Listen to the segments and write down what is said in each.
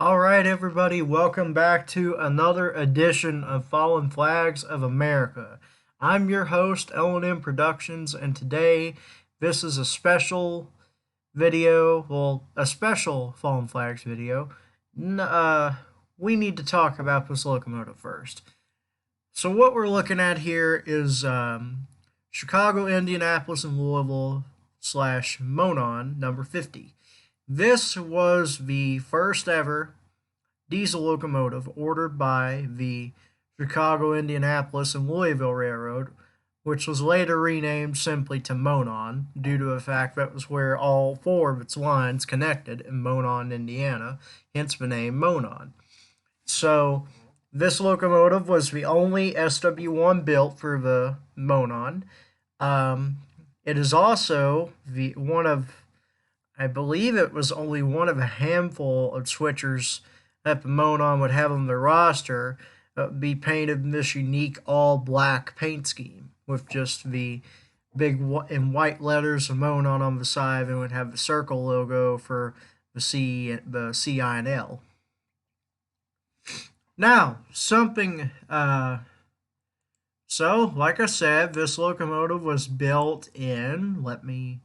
All right, everybody, welcome back to another edition of Fallen Flags of America. I'm your host, L&M Productions, and today this is a special video, well, a special Fallen Flags video. N- uh, we need to talk about this locomotive first. So what we're looking at here is Chicago, Indianapolis, and Louisville slash Monon number 50. This was the first ever diesel locomotive ordered by the Chicago, Indianapolis, and Louisville Railroad, which was later renamed simply to Monon due to the fact that was where all four of its lines connected in Monon, Indiana, hence the name Monon. So, this locomotive was the only SW1 built for the Monon. Um, it is also the one of, I believe it was only one of a handful of switchers that the Monon would have on their roster be painted in this unique all black paint scheme with just the big in white letters of Monon on the side, and would have the circle logo for the C, I, and L. Now, so like I said, this locomotive was built in, let me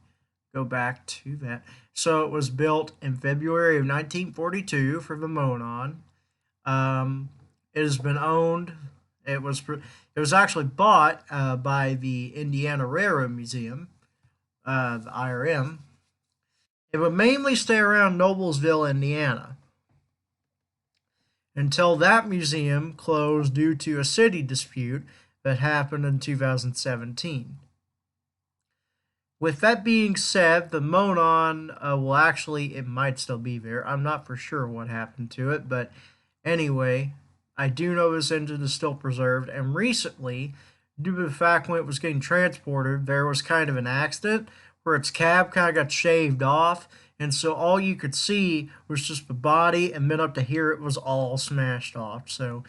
go back to that. So it was built in February of 1942 for the Monon. It has been owned. It was actually bought by the Indiana Railroad Museum, the IRM. It would mainly stay around Noblesville, Indiana, until that museum closed due to a city dispute that happened in 2017. With that being said, the Monon will actually, it might still be there. I'm not for sure what happened to it, but anyway, I do know this engine is still preserved. And recently, due to the fact when it was getting transported, there was kind of an accident where its cab kind of got shaved off. And so all you could see was just the body, and then up to here, it was all smashed off. So,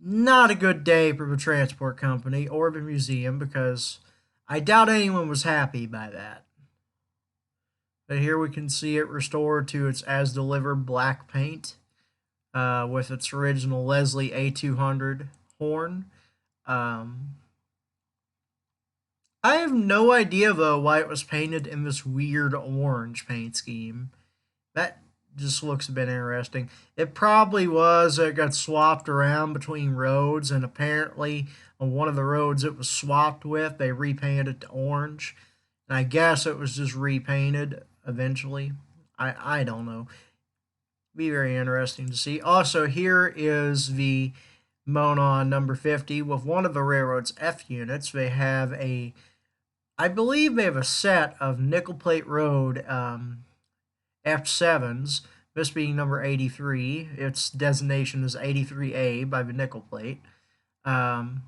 not a good day for the transport company or the museum because I doubt anyone was happy by that. But here we can see it restored to its as delivered black paint with its original Leslie A200 horn. Um, I have no idea though why it was painted in this weird orange paint scheme. That just looks a bit interesting. It probably was, it got swapped around between roads, and apparently on one of the roads it was swapped with, they repainted it to orange. And I guess it was just repainted eventually. I don't know. Be very interesting to see. Also, here is the Monon number 50 with one of the railroad's F units. They have I believe they have a set of nickel plate road F7s, this being number 83. Its designation is 83A by the nickel plate. Um,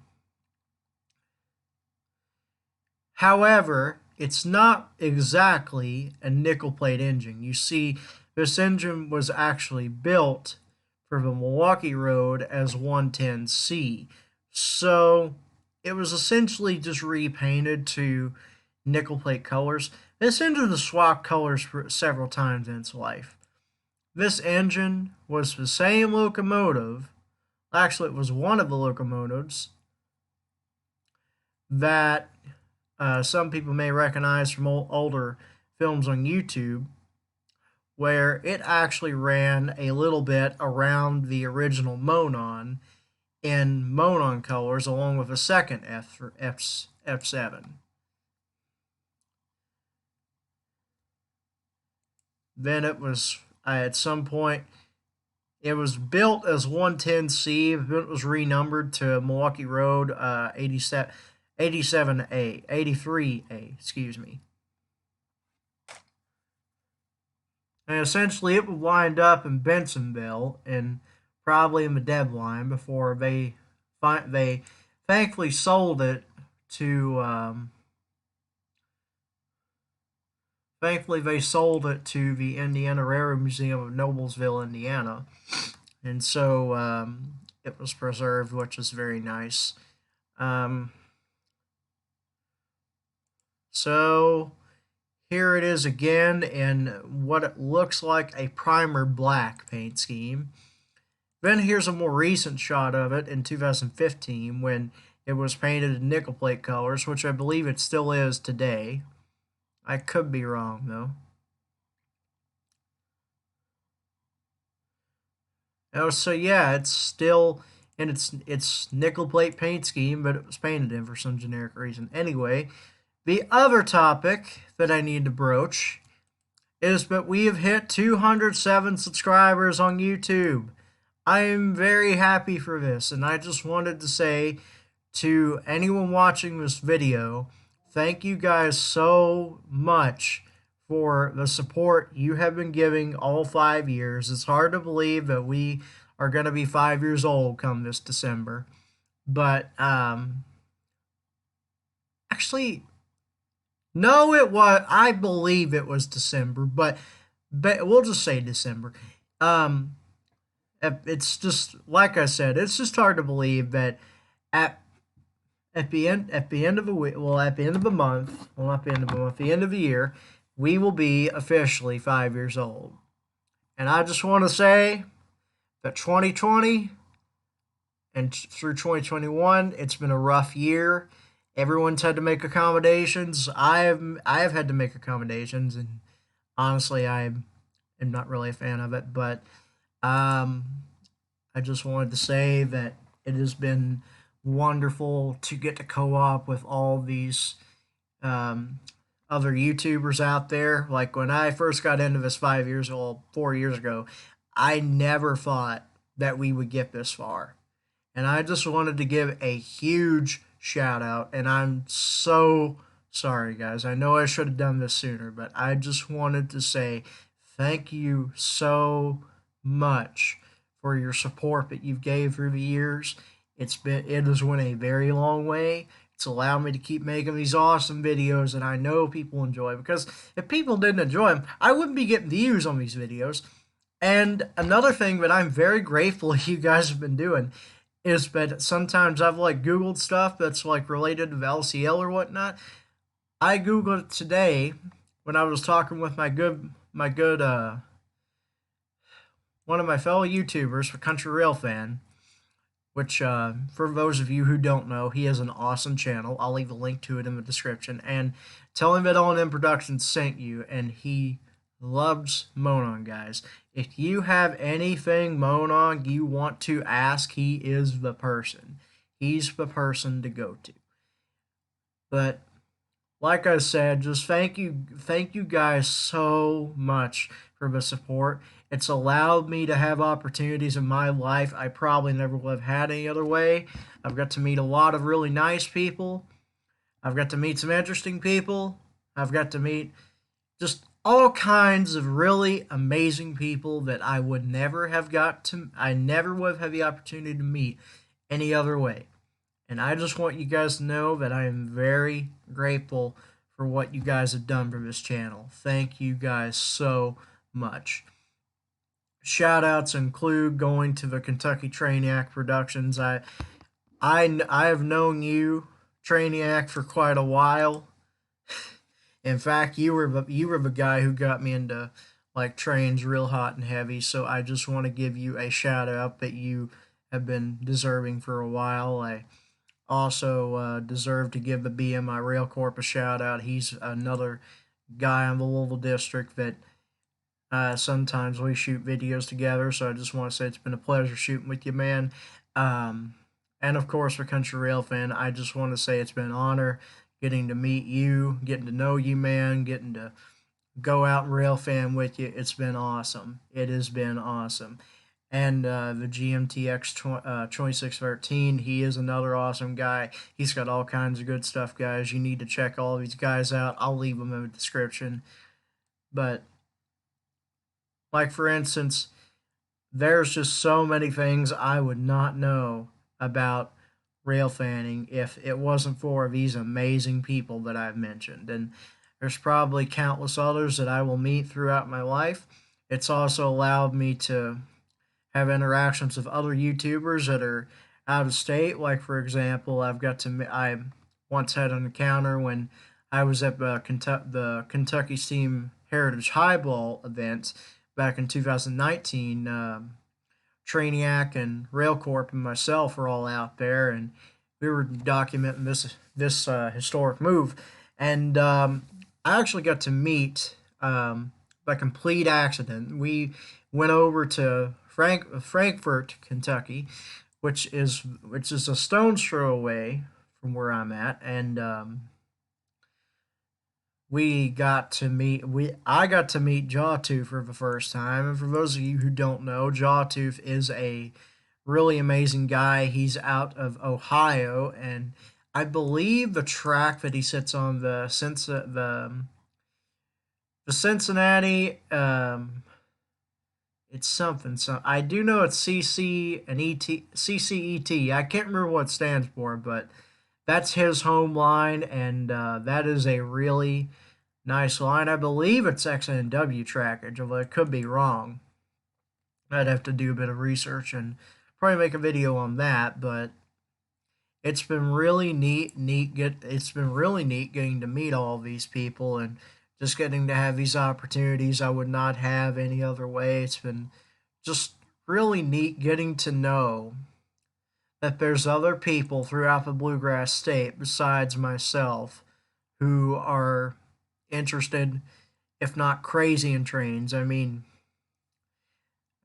However, it's not exactly a nickel plate engine. You see, this engine was actually built for the Milwaukee Road as 110C. So it was essentially just repainted to nickel plate colors. This engine has swapped colors for several times in its life. This engine was the same locomotive, actually, it was one of the locomotives that some people may recognize from older films on YouTube, where it actually ran a little bit around the original Monon in Monon colors, along with a second F7. Then it was at some point it was built as 110C, but it was renumbered to Milwaukee Road 87A, 83A, excuse me. And essentially, it would wind up in Bensonville and probably in the deadline before they thankfully sold it to the Indiana Railroad Museum of Noblesville, Indiana, and so it was preserved, which is very nice. Um, so here it is again in what it looks like a primer black paint scheme. Then here's a more recent shot of it in 2015 when it was painted in nickel plate colors, which I believe it still is today. I could be wrong though. Oh, so yeah, it's still in its nickel plate paint scheme, but it was painted in for some generic reason. Anyway, the other topic that I need to broach is that we have hit 207 subscribers on YouTube. I am very happy for this, and I just wanted to say to anyone watching this video, thank you guys so much for the support you have been giving all 5 years. It's hard to believe that we are going to be 5 years old come this December. But actually, no, it was. I believe it was December, but we'll just say December. Um, it's just like I said. It's just hard to believe that at at the end of the week, well, at the end of the month, well, not the end of the month, the end of the year, we will be officially 5 years old. And I just want to say that 2020 and through 2021, it's been a rough year. Everyone's had to make accommodations. I have had to make accommodations, and honestly, I am not really a fan of it. But um, I just wanted to say that it has been wonderful to get to co-op with all these um, other YouTubers out there. Like when I first got into this 5 years old, 4 years ago, I never thought that we would get this far. And I just wanted to give a huge shout out. And I'm so sorry, guys. I know I should have done this sooner, but I just wanted to say thank you so much for your support that you've gave through the years. It has went a very long way. It's allowed me to keep making these awesome videos that I know people enjoy, because if people didn't enjoy them, I wouldn't be getting views on these videos. And another thing that I'm very grateful you guys have been doing is that sometimes I've like Googled stuff that's like related to the LCL or whatnot. I Googled it today when I was talking with my good one of my fellow YouTubers, for Country Rail Fan, which for those of you who don't know, he has an awesome channel. I'll leave a link to it in the description. And tell him that L&M Productions sent you, and he loves Monon, guys. If you have anything Monon you want to ask, he is the person. He's the person to go to. But like I said, just thank you guys so much for the support. It's allowed me to have opportunities in my life I probably never would have had any other way. I've got to meet a lot of really nice people. I've got to meet some interesting people. I've got to meet just all kinds of really amazing people that I never would have had the opportunity to meet any other way. And I just want you guys to know that I am very grateful for what you guys have done for this channel. Thank you guys so much. Shout outs include going to the Kentucky Trainiac Productions. I have known you, Trainiac, for quite a while. In fact, you were the guy who got me into like trains real hot and heavy. So I just want to give you a shout out that you have been deserving for a while. I also deserve to give the BMI Rail Corp a shout out. He's another guy in the Louisville district that sometimes we shoot videos together. So I just want to say it's been a pleasure shooting with you, man. And of course, for Country Rail Fan, I just want to say it's been an honor getting to meet you, getting to know you, man, getting to go out and rail fan with you. It's been awesome. It has been awesome. And the GMTX 2613, he is another awesome guy. He's got all kinds of good stuff, guys. You need to check all these guys out. I'll leave them in the description. But, like, for instance, there's just so many things I would not know about rail fanning if it wasn't for these amazing people that I've mentioned. And there's probably countless others that I will meet throughout my life. It's also allowed me to have interactions with other YouTubers that are out of state. Like, for example, I once had an encounter when I was at the Kentucky Steam Heritage Highball event back in 2019. Trainiac and Railcorp and myself were all out there, and we were documenting this historic move. And I actually got to meet, by complete accident. We went over to Frankfort, Kentucky, which is a stone's throw away from where I'm at, and I got to meet Jawtooth for the first time. And for those of you who don't know, Jawtooth is a really amazing guy. He's out of Ohio, and I believe the track that he sits on, the Cincinnati, it's something. So I do know it's CC and CCET. I can't remember what it stands for, but that's his home line, and that is a really nice line. I believe it's XNW trackage, although it could be wrong. I'd have to do a bit of research and probably make a video on that, but it's been really it's been really neat getting to meet all these people and just getting to have these opportunities I would not have any other way. It's been just really neat getting to know that there's other people throughout the Bluegrass State besides myself who are interested, if not crazy, in trains. I mean,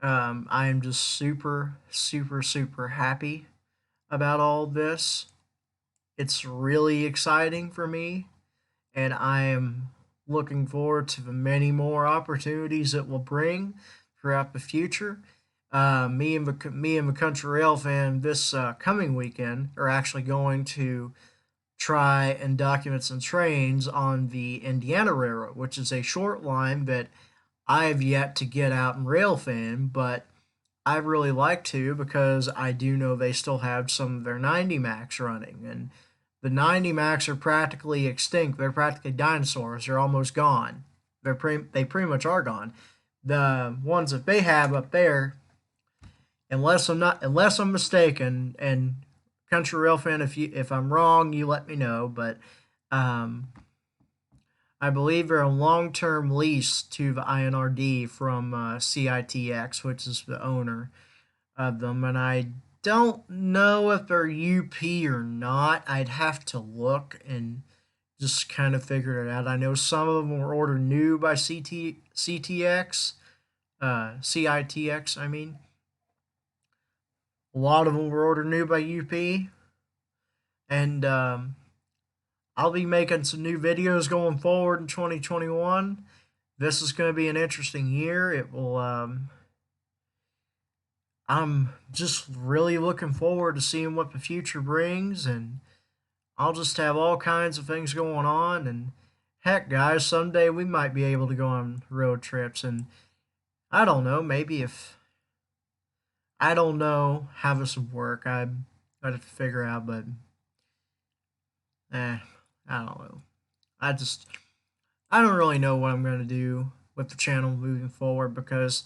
I am just super, super, super happy about all this. It's really exciting for me, and I am looking forward to the many more opportunities it will bring throughout the future. Me and the Country Rail fan this coming weekend are actually going to try and document some trains on the Indiana Railroad, which is a short line that I have yet to get out in rail fan, but I really like to because I do know they still have some of their 90 Max running, and the 90 Max are practically extinct. They're practically dinosaurs. They're almost gone. They pretty much are gone. The ones that they have up there, unless I'm mistaken, and Country Rail fan, if I'm wrong, you let me know. But um, I believe they're a long-term lease to the INRD from CITX, which is the owner of them, and I don't know if they're UP or not. I'd have to look and just kind of figure it out. I know some of them were ordered new by CTX, CITX. I mean, a lot of them were ordered new by UP, and I'll be making some new videos going forward in 2021. This is going to be an interesting year. It will. I'm just really looking forward to seeing what the future brings, and I'll just have all kinds of things going on. And heck, guys, someday we might be able to go on road trips. And I don't know, maybe if I don't know how this would work, I'd have to figure out. But I don't know. I just I don't really know what I'm going to do with the channel moving forward because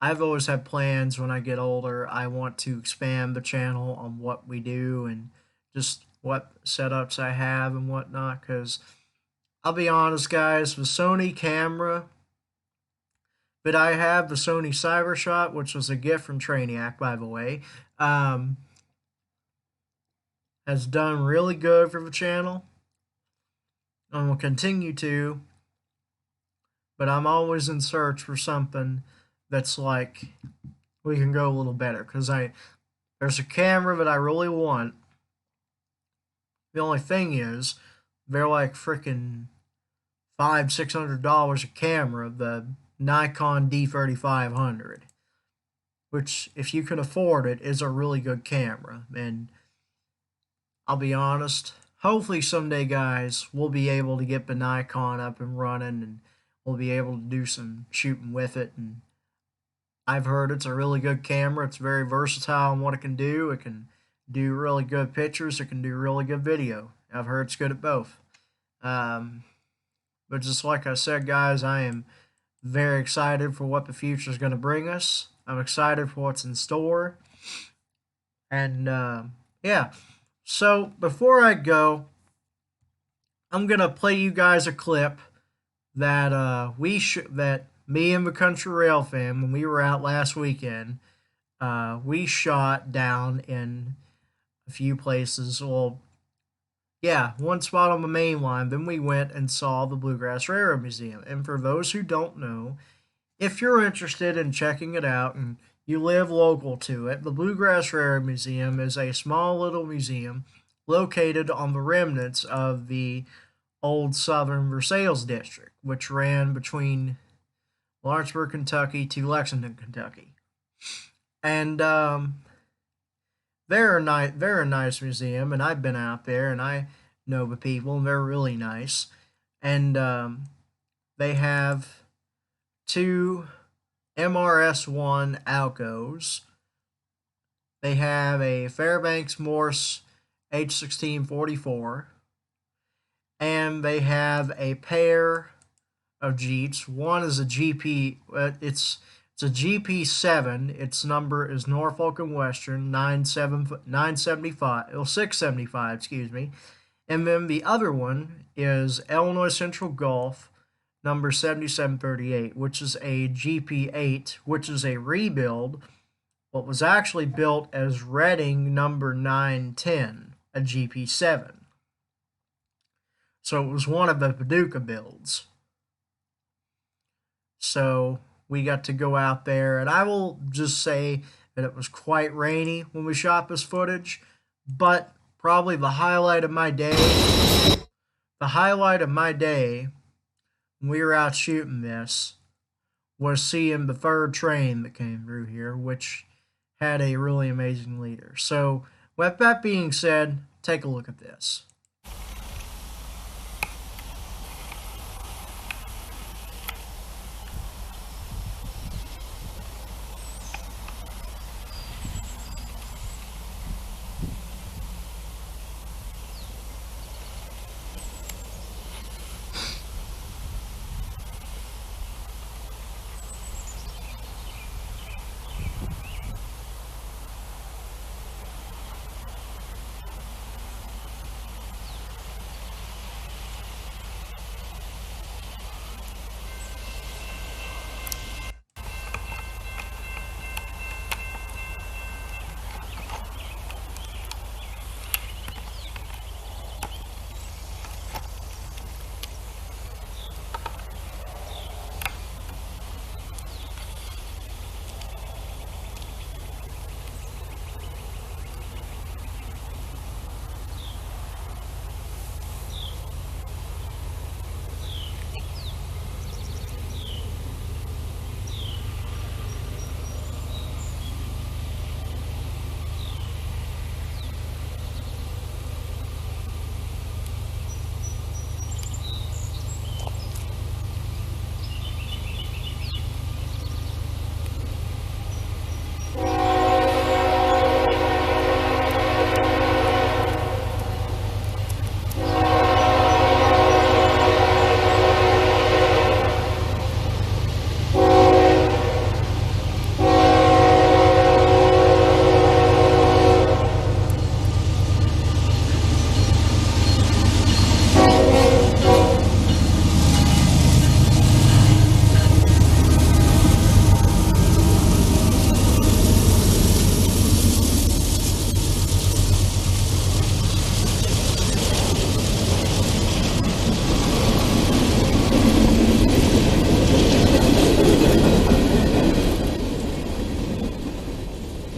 I've always had plans when I get older. I want to expand the channel on what we do and just what setups I have and whatnot. Because I'll be honest, guys, the Sony camera that I have, the Sony Cybershot, which was a gift from Trainiac, by the way, has done really good for the channel and will continue to. But I'm always in search for something that's like we can go a little better because there's a camera that I really want. The only thing is they're like freaking $500-600 a camera, the Nikon D3500, which if you can afford it is a really good camera. And I'll be honest, hopefully someday, guys, we'll be able to get the Nikon up and running and we'll be able to do some shooting with it. And I've heard it's a really good camera. It's very versatile in what it can do. It can do really good pictures. It can do really good video. I've heard it's good at both. But just like I said, guys, I am very excited for what the future is going to bring us. I'm excited for what's in store. And yeah, so before I go, I'm gonna play you guys a clip that that me and the Country Rail fam, when we were out last weekend, we shot down in a few places. Well, yeah, one spot on the main line. Then we went and saw the Bluegrass Railroad Museum. And for those who don't know, if you're interested in checking it out and you live local to it, the Bluegrass Railroad Museum is a small little museum located on the remnants of the old Southern Versailles district, which ran between Lawrenceburg, Kentucky to Lexington, Kentucky. And they're a nice museum, and I've been out there, and I know the people, and they're really nice. And they have two MRS-1 Alcos. They have a Fairbanks Morse H1644, and they have a pair of Jeeps. One is a GP. It's a GP7. Its number is Norfolk and Western 975, 675, excuse me. And then the other one is Illinois Central Gulf number 7738, which is a GP8, which is a rebuild. What was actually built as Reading number 910, a GP7. So it was one of the Paducah builds. So we got to go out there, and I will just say that it was quite rainy when we shot this footage, but probably the highlight of my day when we were out shooting this was seeing the third train that came through here, which had a really amazing leader. So with that being said, take a look at this.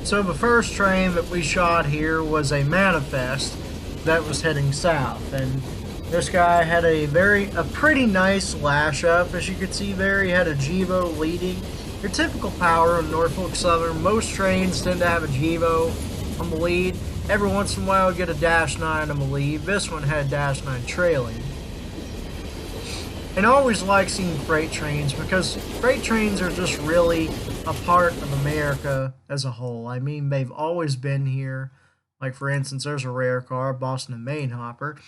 So the first train that we shot here was a manifest that was heading south, and this guy had a pretty nice lash up. As you can see there, he had a GEVO leading. Your typical power of Norfolk Southern. Most trains tend to have a GEVO on the lead. Every once in a while, you get a -9 on the lead. This one had -9 trailing. And I always like seeing freight trains because freight trains are just really a part of America as a whole. I mean, they've always been here. Like, for instance, there's a rare car, Boston and Maine Hopper.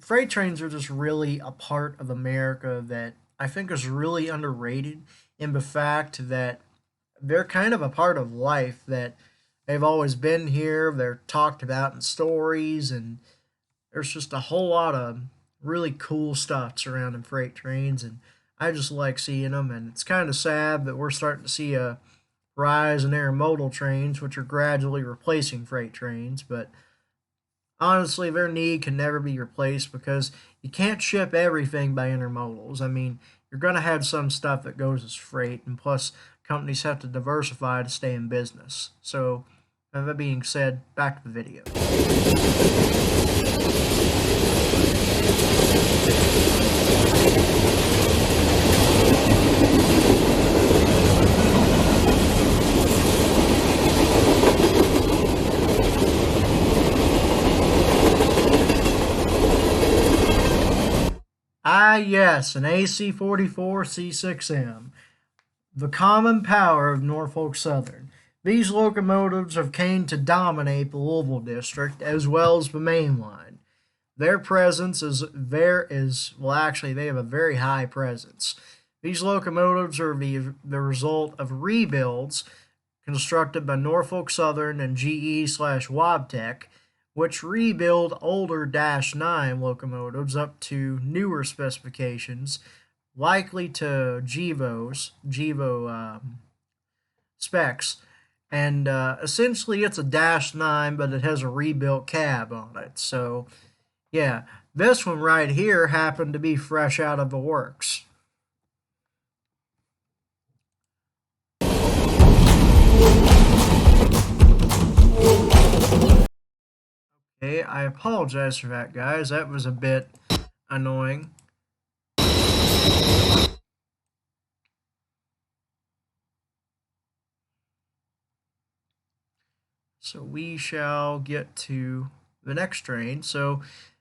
Freight trains are just really a part of America that I think is really underrated in the fact that they're kind of a part of life, that they've always been here. They're talked about in stories, and there's just a whole lot of really cool stuff surrounding freight trains, and I just like seeing them. And it's kind of sad that we're starting to see a rise in intermodal trains, which are gradually replacing freight trains. But honestly, their need can never be replaced because you can't ship everything by intermodals. I mean, you're going to have some stuff that goes as freight, and plus, companies have to diversify to stay in business. So, that being said, back to the video. Ah, yes, an AC-44 C6M, the common power of Norfolk Southern. These locomotives have came to dominate the Louisville district as well as the main line. Their presence well, actually, they have a very high presence. These locomotives are the result of rebuilds constructed by Norfolk Southern and GE/Wabtec, which rebuild older Dash 9 locomotives up to newer specifications, likely to GEVO specs. And essentially, it's a Dash 9, but it has a rebuilt cab on it. So, yeah, this one right here happened to be fresh out of the works. Okay, I apologize for that, guys. That was a bit annoying. So we shall get to the next train. So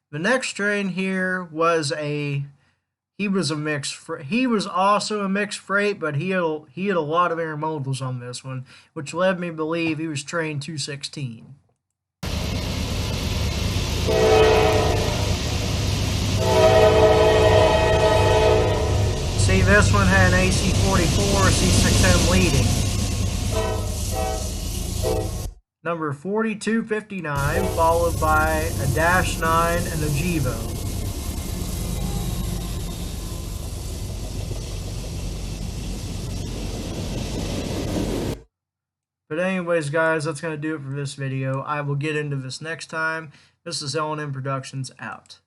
the next train here was he was also a mixed freight, but he had a lot of intermodals on this one, which led me to believe he was train 216. See, this one had an AC-44 C6M leading. Number 4259, followed by a Dash 9 and a GEVO. But anyways, guys, that's going to do it for this video. I will get into this next time. This is L&M Productions out.